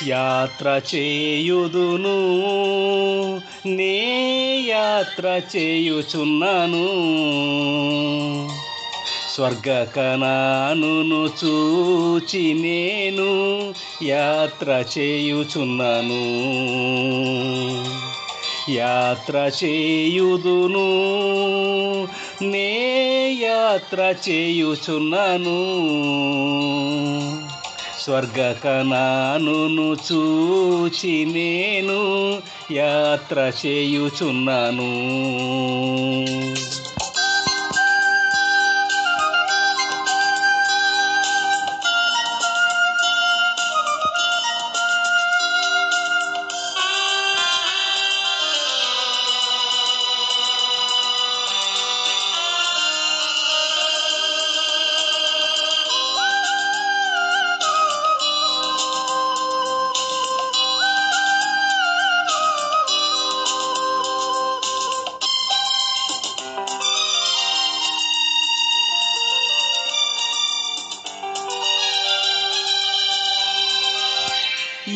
యాత్ర చేయుదును నే యాత్ర చేయుచున్నాను స్వర్గ కనానును చూచి నేను యాత్ర చేయుచున్నాను యాత్ర చేయుదును నే యాత్ర చేయుచున్నాను స్వర్గ కనానును చూచి నేను యాత్ర చేయుచున్నాను.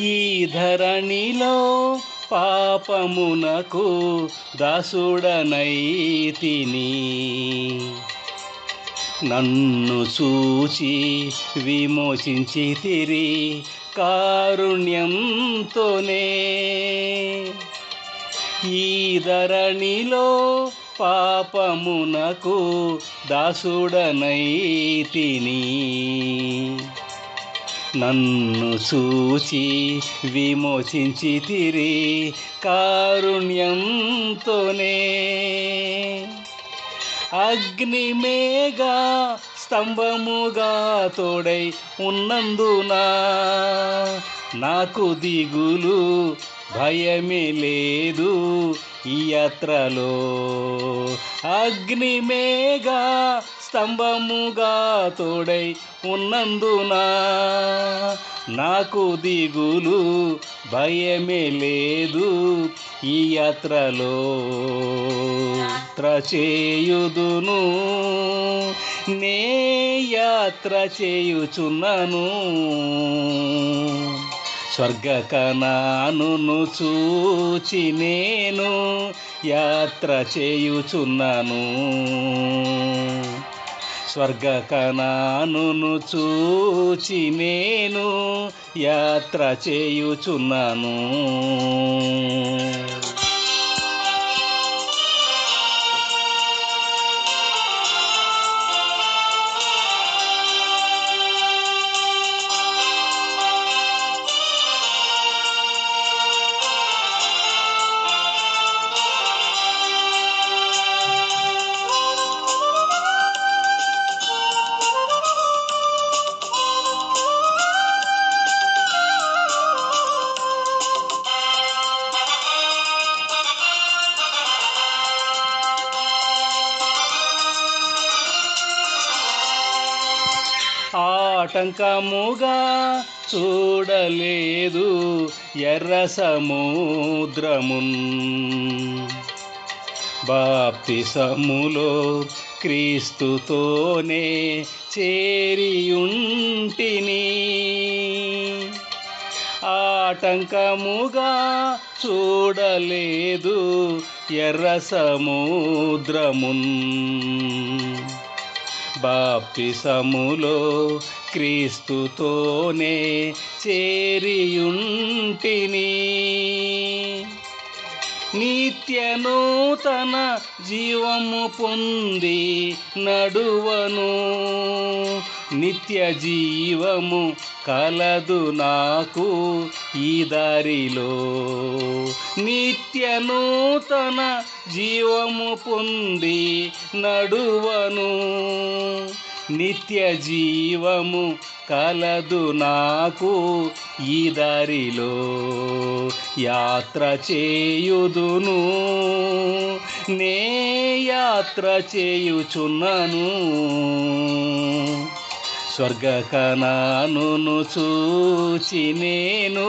ఈ ధరణిలో పాపమునకు దాసుడనైతిని నన్ను చూచి విమోచించితిరి కారుణ్యంతోనే ఈ ధరణిలో పాపమునకు దాసుడనైతిని నన్ను చూచి విమోచించితిరి కారుణ్యంతోనే అగ్నిమేఘ స్తంభముగా తోడై ఉన్నందున నాకు దిగులు భయమే లేదు ఈ యాత్రలో అగ్నిమేఘ స్తంభముగా తోడై ఉన్నందున నాకు దిగులు భయమే లేదు ఈ యాత్రలో యాత్ర చేయుదును నే యాత్ర చేయుచున్నాను స్వర్గ కనానును చూచి నేను యాత్ర చేయుచున్నాను స్వర్గ కనానును చూచి నేను యాత్ర చేయుచున్నాను. ఆటంకముగా చూడలేదు ఎర్ర సముద్రమున్ బాప్తిసములో క్రీస్తుతోనే చేరియుంటిని ఆటంకముగా చూడలేదు ఎర్ర సముద్రమున్ బాప్తిసములో క్రీస్తుతోనే చేరియుంటిని నిత్య నూతన జీవము పొంది నడువను నిత్య జీవము కలదు నాకు ఈ దారిలో నిత్య నూతన జీవము పొంది నడువను నిత్య జీవము కలదు నాకు ఈ దారిలో యాత్ర చేయుదును నే యాత్ర చేయుచున్నాను స్వర్గ కనానును చూచి నేను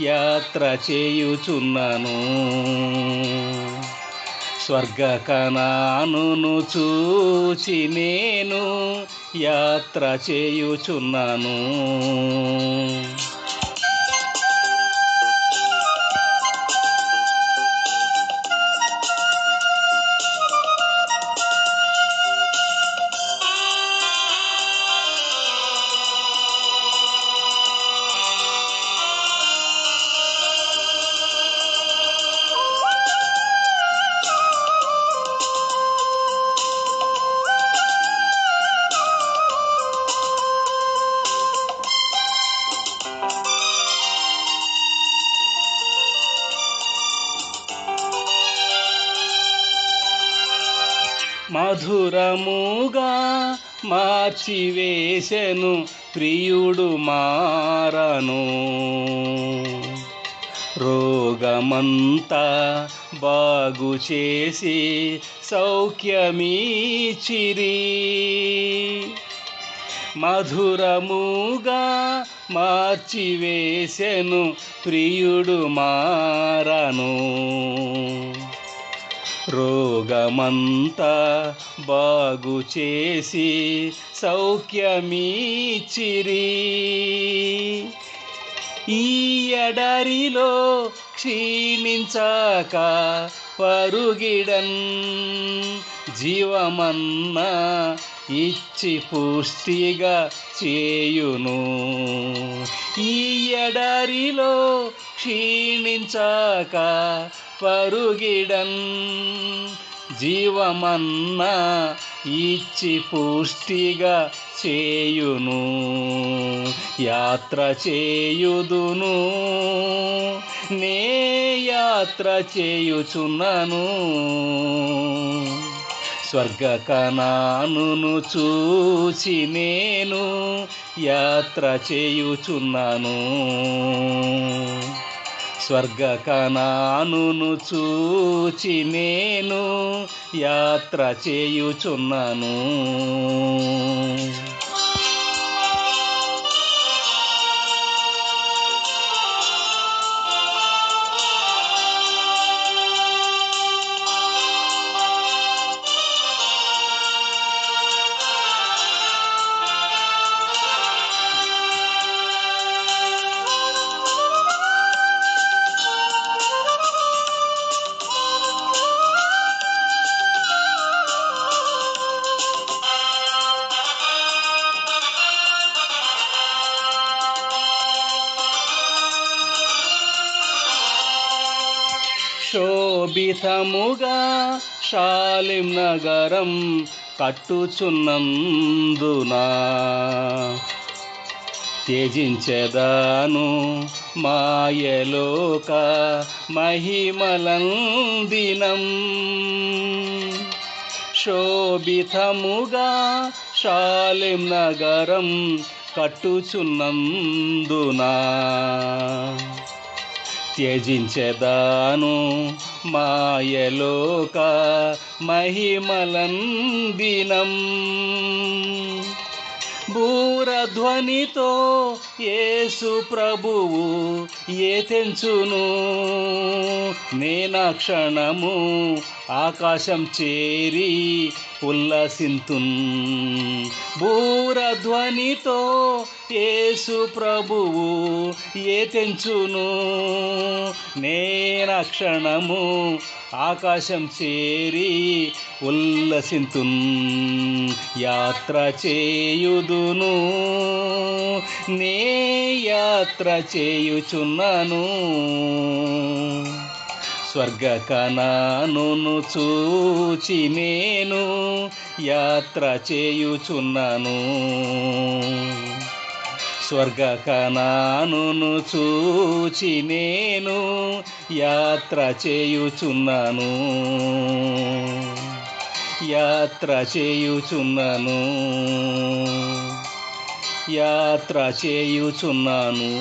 యాత్ర చేయుచున్నాను స్వర్గ కనానును చూచి నేను యాత్ర చేయుచున్నాను. మధురముగా మార్చివేశను ప్రియుడు మారను. రోగమంతా బాగు చేసి సౌఖ్యమీచిరి. మధురముగా మార్చివేశను ప్రియుడు మారను. రోగమంతా బాగు చేసి సౌఖ్యమీచిరి. ఈ ఎడరిలో క్షీణించాక పరుగిడన్, జీవమన్నా ఇచ్చి పుష్టిగా చేయును. ఈ ఎడరిలో క్షీణించాక పరుగిడన్, జీవమన్నా ఇచ్చి పుష్టిగా చేయును. యాత్ర చేయుదును, నే యాత్ర చేయుచున్నాను. స్వర్గ కనానును చూచి నేను యాత్ర చేయుచున్నాను. స్వర్గ కనానును చూచి నేను యాత్ర చేయుచున్నాను. శోభితముగా షాలిం నగరం కట్టుచున్నందునా త్యజించెదాను మాయలోక మహిమలందినం. శోభితముగా షాలిం నగరం కట్టుచున్నందునా త్యజించెదాను మాయలోక మహిమలందినం. బూరధ్వనితో యేసు ప్రభువు ఏతెంచును, నేనా క్షణము ఆకాశం చేరి ఉల్లసింతున్. బూరధ్వనితో యేసు ప్రభువు ఏతెంచును, నేనా క్షణము ఆకాశం చేరి ఉల్లసింతున్. యాత్ర చేయుదును, నే యాత్ర చేయుచున్నాను. స్వర్గ కనానును చూచి నేను యాత్ర చేయుచున్నాను. స్వర్గ కనానును చూచి నేను యాత్ర చేయుచున్నాను. యాత్ర చేయుచున్నాను. యాత్ర చేయుచున్నాను.